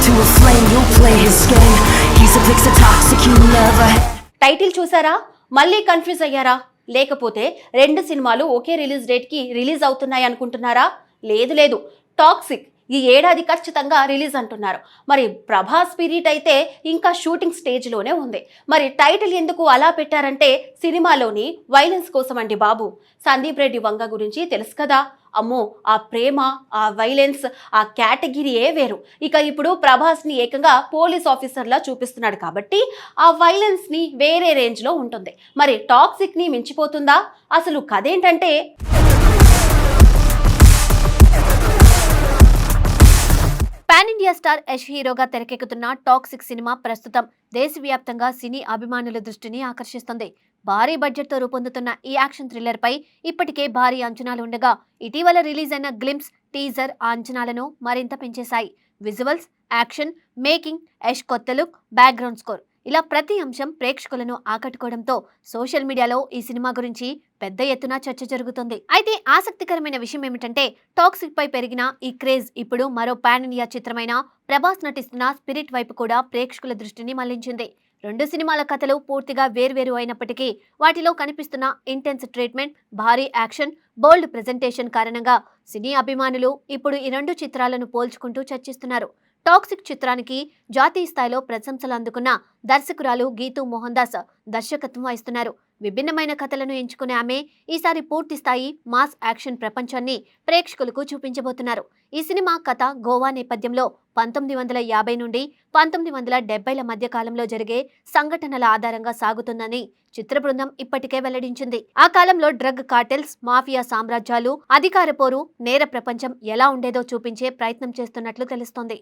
to a flame, you'll play his game. He's a fix, a toxic you never. Title చూసారా? మళ్ళీ confuse అయ్యారా? లేకపోతే రెండు సినిమాలు ఒకే రిలీజ్ డేట్ కి రిలీజ్ అవుతున్నాయి అనుకుంటున్నారా? లేదు, టాక్సిక్ ఈ ఏడాది ఖచ్చితంగా రిలీజ్ అంటున్నారు. మరి ప్రభాస్ స్పిరిట్ అయితే ఇంకా షూటింగ్ స్టేజ్లోనే ఉంది. మరి టైటిల్ ఎందుకు అలా పెట్టారంటే సినిమాలోని వైలెన్స్ కోసం అండి బాబు. సందీప్ రెడ్డి వంగ గురించి తెలుసు కదా. అమ్మో, ఆ ప్రేమ, ఆ వైలెన్స్, ఆ కేటగిరీయే వేరు. ఇక ఇప్పుడు ప్రభాస్ని ఏకంగా పోలీస్ ఆఫీసర్లా చూపిస్తున్నాడు కాబట్టి ఆ వైలెన్స్ని వేరే రేంజ్లో ఉంటుంది. మరి టాక్సిక్ని మించిపోతుందా? అసలు కథేంటంటే, పాన్ ఇండియా స్టార్ యష్ హీరోగా తెరకెక్కుతున్న టాక్సిక్ సినిమా ప్రస్తుతం దేశవ్యాప్తంగా సినీ అభిమానుల దృష్టిని ఆకర్షిస్తుంది. భారీ బడ్జెట్తో రూపొందుతున్న ఈ యాక్షన్ థ్రిల్లర్ పై ఇప్పటికే భారీ అంచనాలు ఉండగా ఇటీవల రిలీజ్ అయిన గ్లింప్స్, టీజర్ ఆ అంచనాలను మరింత పెంచేశాయి. విజువల్స్, యాక్షన్, మేకింగ్, యష్ కొత్త లుక్, బ్యాక్గ్రౌండ్ స్కోర్ ఇలా ప్రతి అంశం ప్రేక్షకులను ఆకట్టుకోవడంతో సోషల్ మీడియాలో ఈ సినిమా గురించి పెద్ద ఎత్తున చర్చ జరుగుతుంది. అయితే ఆసక్తికరమైన విషయం ఏమిటంటే, టాక్సిక్ పై పెరిగిన ఈ క్రేజ్ ఇప్పుడు మరో పాన్ ఇండియా చిత్రమైన ప్రభాస్ నటిస్తున్న స్పిరిట్ వైపు కూడా ప్రేక్షకుల దృష్టిని మళ్లించింది. రెండు సినిమాల కథలు పూర్తిగా వేర్వేరు అయినప్పటికీ వాటిలో కనిపిస్తున్న ఇంటెన్స్ ట్రీట్మెంట్, భారీ యాక్షన్, బోల్డ్ ప్రెజెంటేషన్ కారణంగా సినీ అభిమానులు ఇప్పుడు ఈ రెండు చిత్రాలను పోల్చుకుంటూ చర్చిస్తున్నారు. టాక్సిక్ చిత్రానికి జాతీయ స్థాయిలో ప్రశంసలు అందుకున్న దర్శకురాలు గీతూ మోహన్ దాస్ దర్శకత్వం వహిస్తున్నారు. విభిన్నమైన కథలను ఎంచుకునే ఆమె ఈసారి పూర్తి స్థాయి మాస్ యాక్షన్ ప్రపంచాన్ని ప్రేక్షకులకు చూపించబోతున్నారు. ఈ సినిమా కథ గోవా నేపథ్యంలో 1950 నుండి 1970ల మధ్య కాలంలో జరిగే సంఘటనల ఆధారంగా సాగుతుందని చిత్ర బృందం ఇప్పటికే వెల్లడించింది. ఆ కాలంలో డ్రగ్ కార్టెల్స్, మాఫియా సామ్రాజ్యాలు, అధికార పోరు, నేర ప్రపంచం ఎలా ఉండేదో చూపించే ప్రయత్నం చేస్తున్నట్లు తెలుస్తోంది.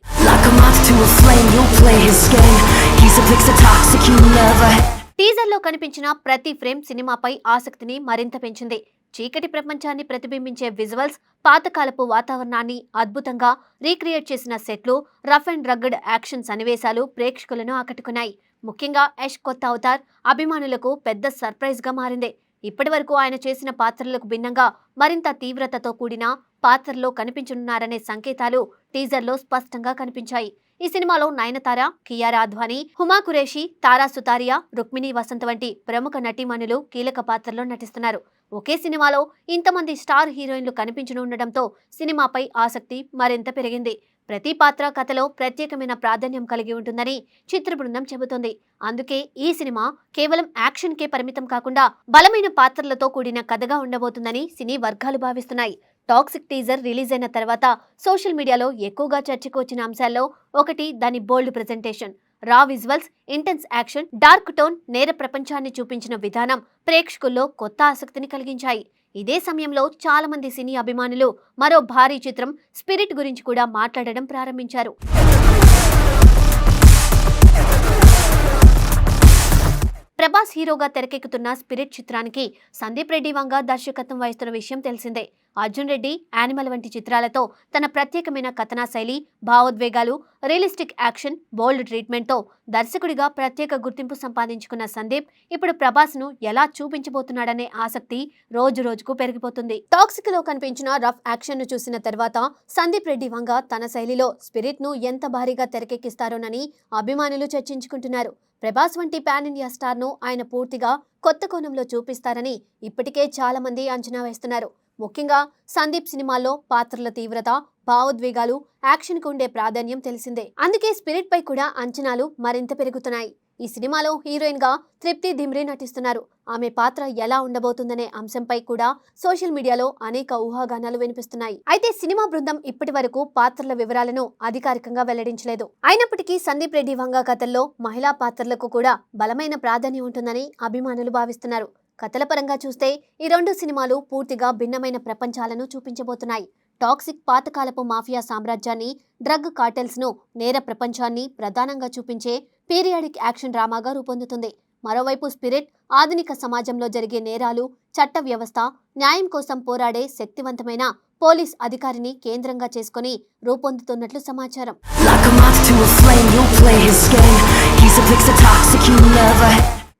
టీజర్ లో కనిపించిన ప్రతి ఫ్రేమ్ సినిమాపై ఆసక్తిని మరింత పెంచింది. చీకటి ప్రపంచాన్ని ప్రతిబింబించే విజువల్స్, పాతకాలపు వాతావరణాన్ని అద్భుతంగా రీక్రియేట్ చేసిన సెట్లు, రఫ్ అండ్ రగ్గడ్ యాక్షన్ సన్నివేశాలు ప్రేక్షకులను ఆకట్టుకున్నాయి. ముఖ్యంగా యష్ కొత్త అవతార్ అభిమానులకు పెద్ద సర్ప్రైజ్ గా మారింది. ఇప్పటి వరకు ఆయన చేసిన పాత్రలకు భిన్నంగా మరింత తీవ్రతతో కూడిన పాత్రలో కనిపించనున్నారనే సంకేతాలు టీజర్లో స్పష్టంగా కనిపించాయి. ఈ సినిమాలో నయనతార, కియారా అద్వానీ, హుమా కురేషి, తారా సుతారియా, రుక్మిణి వసంత్ వంటి ప్రముఖ నటీమణులు కీలక పాత్రల్లో నటిస్తున్నారు. ఒకే సినిమాలో ఇంతమంది స్టార్ హీరోయిన్లు కనిపించనుండటంతో సినిమాపై ఆసక్తి మరింత పెరిగింది. ప్రతి పాత్ర కథలో ప్రత్యేకమైన ప్రాధాన్యం కలిగి ఉంటుందని చిత్ర బృందం చెబుతోంది. అందుకే ఈ సినిమా కేవలం యాక్షన్ కే పరిమితం కాకుండా బలమైన పాత్రలతో కూడిన కథగా ఉండబోతుందని సినీ వర్గాలు భావిస్తున్నాయి. టాక్సిక్ టీజర్ రిలీజ్ అయిన తర్వాత సోషల్ మీడియాలో ఎక్కువగా చర్చకు వచ్చిన అంశాల్లో ఒకటి దాని బోల్డ్ ప్రెజెంటేషన్. రా visuals, intense action, dark tone, నేర ప్రపంచాన్ని చూపించిన విధానం ప్రేక్షకుల్లో కొత్త ఆసక్తిని కలిగించాయి. ఇదే సమయంలో చాలా మంది సినీ అభిమానులు మరో భారీ చిత్రం స్పిరిట్ గురించి కూడా మాట్లాడడం ప్రారంభించారు. ప్రభాస్ హీరోగా తెరకెక్కుతున్న స్పిరిట్ చిత్రానికి సందీప్ రెడ్డి వంగ దర్శకత్వం వహిస్తున్న విషయం తెలిసిందే. అర్జున్ రెడ్డి, యానిమల్ వంటి చిత్రాలతో తన ప్రత్యేకమైన కథనా శైలి, భావోద్వేగాలు, రియలిస్టిక్ యాక్షన్, బోల్డ్ ట్రీట్మెంట్తో దర్శకుడిగా ప్రత్యేక గుర్తింపు సంపాదించుకున్న సందీప్ ఇప్పుడు ప్రభాస్ను ఎలా చూపించబోతున్నాడనే ఆసక్తి రోజు రోజుకు పెరిగిపోతుంది. టాక్సిక్ లో కనిపించిన రఫ్ యాక్షన్ ను చూసిన తర్వాత సందీప్ రెడ్డి వంగ తన శైలిలో స్పిరిట్ ను ఎంత భారీగా తెరకెక్కిస్తారోనని అభిమానులు చర్చించుకుంటున్నారు. ప్రభాస్ వంటి పాన్ ఇండియా స్టార్ ను ఆయన పూర్తిగా కొత్త కోణంలో చూపిస్తారని ఇప్పటికే చాలా మంది అంచనా వేస్తున్నారు. ముఖ్యంగా సందీప్ సినిమాల్లో పాత్రల తీవ్రత, భావోద్వేగాలు, యాక్షన్ కు ఉండే ప్రాధాన్యం తెలిసిందే. అందుకే స్పిరిట్ పై కూడా అంచనాలు మరింత పెరుగుతున్నాయి. ఈ సినిమాలో హీరోయిన్ గా తృప్తి ధిమ్రీ నటిస్తున్నారు. ఆమె పాత్ర ఎలా ఉండబోతుందనే అంశంపై కూడా సోషల్ మీడియాలో అనేక ఊహాగానాలు వినిపిస్తున్నాయి. అయితే సినిమా బృందం ఇప్పటి వరకు పాత్రల వివరాలను అధికారికంగా వెల్లడించలేదు. అయినప్పటికీ సందీప్ రెడ్డి వంగ కథల్లో మహిళా పాత్రలకు కూడా బలమైన ప్రాధాన్యం ఉంటుందని అభిమానులు భావిస్తున్నారు. కథల పరంగా చూస్తే ఈ రెండు సినిమాలు పూర్తిగా భిన్నమైన ప్రపంచాలను చూపించబోతున్నాయి. టాక్సిక్ పాతకాలపు మాఫియా సామ్రాజ్యాన్ని, డ్రగ్ కార్టెల్స్ ను, నేర ప్రపంచాన్ని ప్రధానంగా చూపించే పీరియాడిక్ యాక్షన్ డ్రామాగా రూపొందుతుంది. మరోవైపు స్పిరిట్ ఆధునిక సమాజంలో జరిగే నేరాలు, చట్ట వ్యవస్థ, న్యాయం కోసం పోరాడే శక్తివంతమైన పోలీస్ అధికారిని కేంద్రంగా చేసుకుని రూపొందుతున్నట్లు సమాచారం.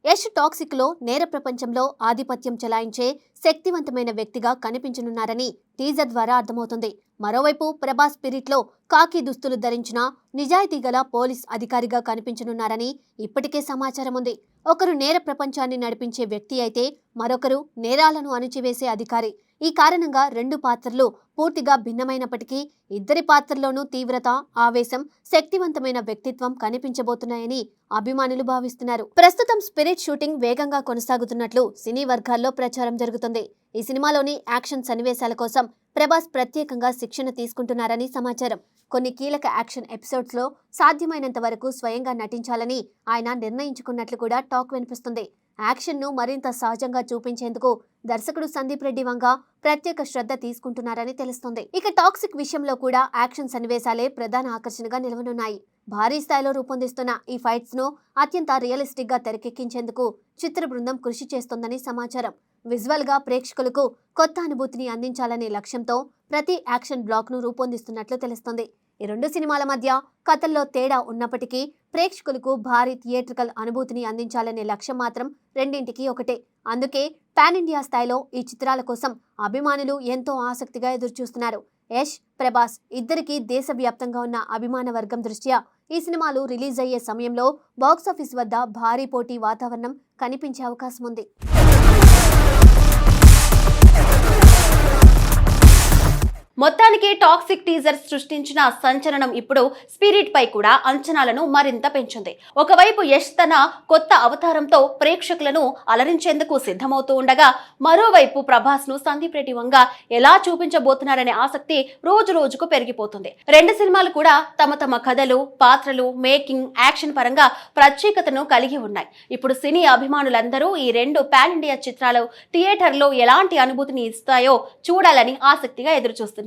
యష్ టాక్సిక్ లో నేర ప్రపంచంలో ఆధిపత్యం చెలాయించే శక్తివంతమైన వ్యక్తిగా కనిపించనున్నారని టీజర్ ద్వారా అర్థమవుతుంది. మరోవైపు ప్రభాస్ స్పిరిట్ లో కాకి దుస్తులు ధరించిన నిజాయితీ గల పోలీస్ అధికారిగా కనిపించనున్నారని ఇప్పటికే సమాచారం ఉంది. ఒకరు నేర ప్రపంచాన్ని నడిపించే వ్యక్తి అయితే మరొకరు నేరాలను అణిచివేసే అధికారి. ఈ కారణంగా రెండు పాత్రలు పూర్తిగా భిన్నమైనప్పటికీ ఇద్దరి పాత్రల్లోనూ తీవ్రత, ఆవేశం, శక్తివంతమైన వ్యక్తిత్వం కనిపించబోతున్నాయని అభిమానులు భావిస్తున్నారు. ప్రస్తుతం స్పిరిట్ షూటింగ్ వేగంగా కొనసాగుతున్నట్లు సినీ వర్గాల్లో ప్రచారం జరుగుతుంది. ఈ సినిమాలోని యాక్షన్ సన్నివేశాల కోసం ప్రభాస్ ప్రత్యేకంగా శిక్షణ తీసుకుంటున్నారని సమాచారం. కొన్ని కీలక యాక్షన్ ఎపిసోడ్స్ లో సాధ్యమైనంత వరకు స్వయంగా నటించాలని ఆయన నిర్ణయించుకున్నట్లు కూడా టాక్ వినిపిస్తుంది. యాక్షన్ ను మరింత సహజంగా చూపించేందుకు దర్శకుడు సందీప్ రెడ్డి వంగ ప్రత్యేక శ్రద్ధ తీసుకుంటున్నారని తెలుస్తుంది. ఇక టాక్సిక్ విషయంలో కూడా యాక్షన్ సన్నివేశాలే ప్రధాన ఆకర్షణగా నిలవనున్నాయి. భారీ స్థాయిలో రూపొందిస్తున్న ఈ ఫైట్స్ ను అత్యంత రియలిస్టిక్ గా తెరకెక్కించేందుకు చిత్ర బృందం కృషి చేస్తోందని సమాచారం. విజువల్ గా ప్రేక్షకులకు కొత్త అనుభూతిని అందించాలనే లక్ష్యంతో ప్రతి యాక్షన్ బ్లాక్ ను రూపొందిస్తున్నట్లు తెలుస్తుంది. ఈ రెండు సినిమాల మధ్య కథల్లో తేడా ఉన్నప్పటికీ ప్రేక్షకులకు భారీ థియేట్రికల్ అనుభూతిని అందించాలనే లక్ష్యం మాత్రం రెండింటికి ఒకటే. అందుకే పాన్ ఇండియా స్థాయిలో ఈ చిత్రాల కోసం అభిమానులు ఎంతో ఆసక్తిగా ఎదురుచూస్తున్నారు. యష్, ప్రభాస్ ఇద్దరికీ దేశవ్యాప్తంగా ఉన్న అభిమాన వర్గం దృష్ట్యా ఈ సినిమాలు రిలీజ్ అయ్యే సమయంలో బాక్సాఫీస్ వద్ద భారీ పోటీ వాతావరణం కనిపించే అవకాశం ఉంది. మొత్తానికి టాక్సిక్ టీజర్ సృష్టించిన సంచలనం ఇప్పుడు స్పిరిట్ పై కూడా అంచనాలను మరింత పెంచింది. ఒకవైపు యష్ తన కొత్త అవతారంతో ప్రేక్షకులను అలరించేందుకు సిద్ధమవుతూ ఉండగా, మరోవైపు ప్రభాస్ ను సందీప్ రెడ్డి వంగ ఎలా చూపించబోతున్నారనే ఆసక్తి రోజు రోజుకు పెరిగిపోతుంది. రెండు సినిమాలు కూడా తమ తమ కథలు, పాత్రలు, మేకింగ్, యాక్షన్ పరంగా ప్రత్యేకతను కలిగి ఉన్నాయి. ఇప్పుడు సినీ అభిమానులందరూ ఈ రెండు పాన్ ఇండియా చిత్రాలు థియేటర్లో ఎలాంటి అనుభూతిని ఇస్తాయో చూడాలని ఆసక్తిగా ఎదురుచూస్తున్నారు.